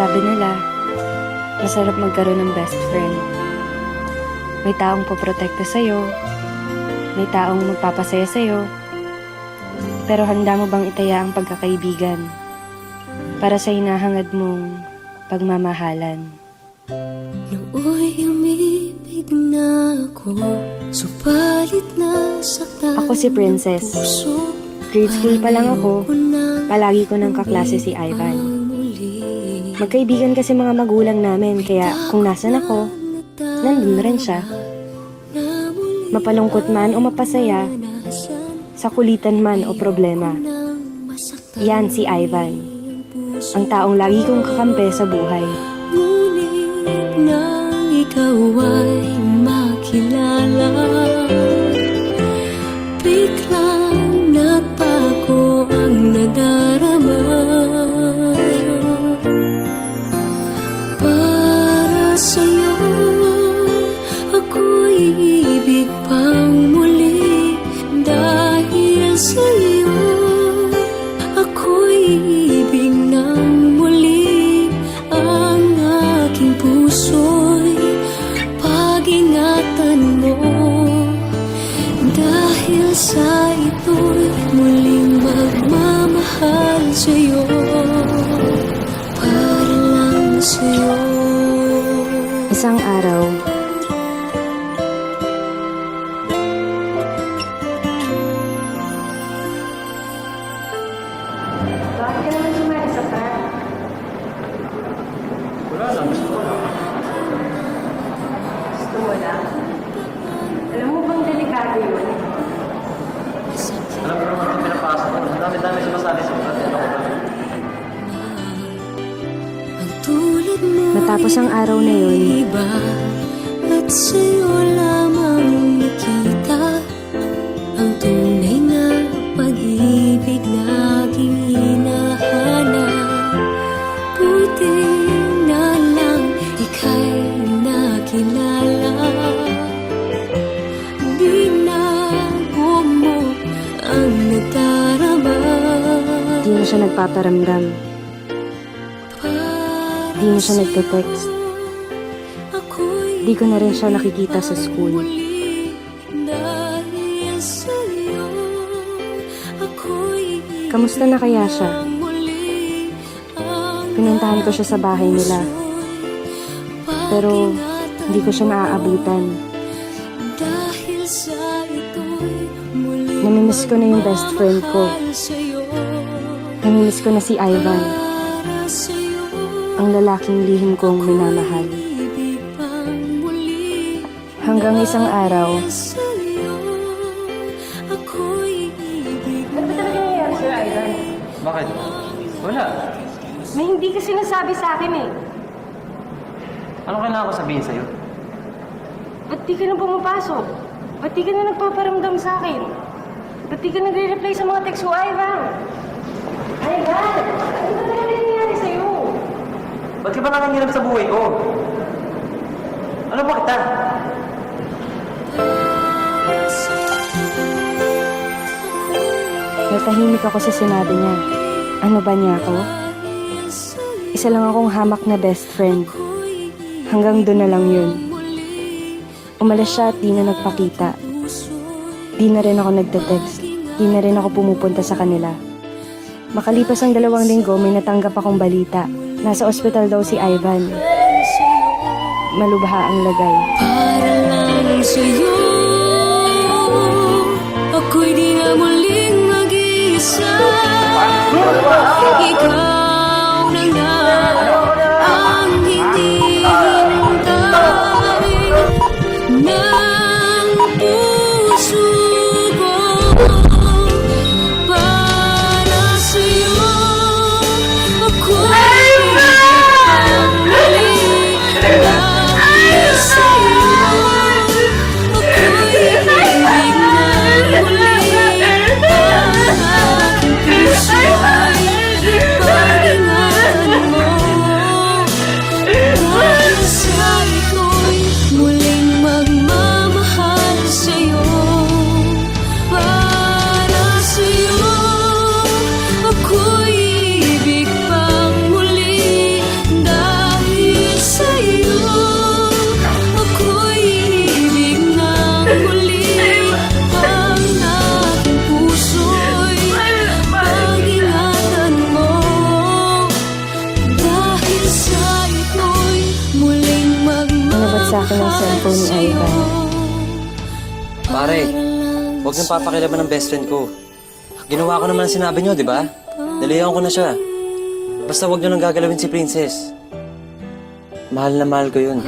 Sabi nila, masarap magkaroon ng best friend. May taong poprotekta sa'yo, may taong magpapasaya sa'yo, pero handa mo bang itaya ang pagkakaibigan para sa hinahangad mong pagmamahalan? Nooy umibig na ako, subalit nasaktan. Ako si Princess. Grade school pa lang ako, palagi ko ng kaklase si Ivan. Magkaibigan kasi mga magulang namin, kaya kung nasan ako, nandun rin siya. Mapalungkot man o mapasaya, sa kulitan man o problema. Yan si Ivan, ang taong lagi kong kakampi sa buhay. Ngunit nang ikaw ay makilala, biglang nagbago ang nadarama. Para sa'yo, ako'y ibig pang muli. Dahil sa'yo, ako'y ibig ng muli. Ang aking puso'y pag-ingatan mo. Dahil sa ito'y muling magmamahal sa'yo. Para lang sa'yo. Isang araw, bakit ka naman sumali sa park? Wala lang. Gusto mo lang? Alam mo bang delikado yun? Alam ko naman itong pinapasok ko. Ang dami-dami sumasali sa mga ano ko. Ang tulad mo Matapos ang araw na yun, iba, at sa'yo lamang nakita ang tunay na pag-ibig na aking hinahanap. Buti na lang ika'y nakilala. Di na mo ang nadarama. di na siya nagpaparamdam. Di na siya nagte-text. Di ko na rin siya nakikita sa school. Kamusta na kaya siya? Pinuntahan ko siya sa bahay nila. Pero hindi ko siya naaabutan. Namimiss ko na yung best friend ko. Namimiss ko na si Ivan, ang lalaking lihim kong minamahal. Hanggang isang araw, Ano ba talaga nangyayari sa'yo, Ivan? Bakit? Wala. May hindi ka sinasabi sa akin eh. Ano kailangan ko sabihin sa'yo? Ba't di ka na pumapasok? Ba't di ka na nagpaparamdam sa akin? Ba't di ka nagre-reply sa mga text ko, Ivan? Ivan! Ano ba talaga nangyayari sa'yo? Ba't ka ba nakangirap sa buhay ko? Ano ba kita? natahimik ako sa sinabi niya. Ano ba niya ako? Isa lang akong hamak na best friend. Hanggang doon na lang yun. Umalis siya at di na nagpakita. Di na rin ako nagte-text. Di na rin ako pumupunta sa kanila. Makalipas ang 2 linggo, may natanggap akong balita. Nasa ospital daw si Ivan. Malubha ang lagay. Para lang sa'yo, ako'y di na muling mag-iisa. Ikaw na nga ang hindi hintay ng puso ko. Para sa'yo, ako'y dahil sa'yo, ako'y ibig na muli. Ang aking puso'y pag-ingatan mo. sa akin ang cellphone ni Ivan. Pare, huwag niyong papakilaban ng best friend ko. Ginawa ko naman ang sinabi niyo, di ba? Nalihan ko na siya. Basta huwag niyo nang gagalawin si Princess. Mahal na mahal ko yun.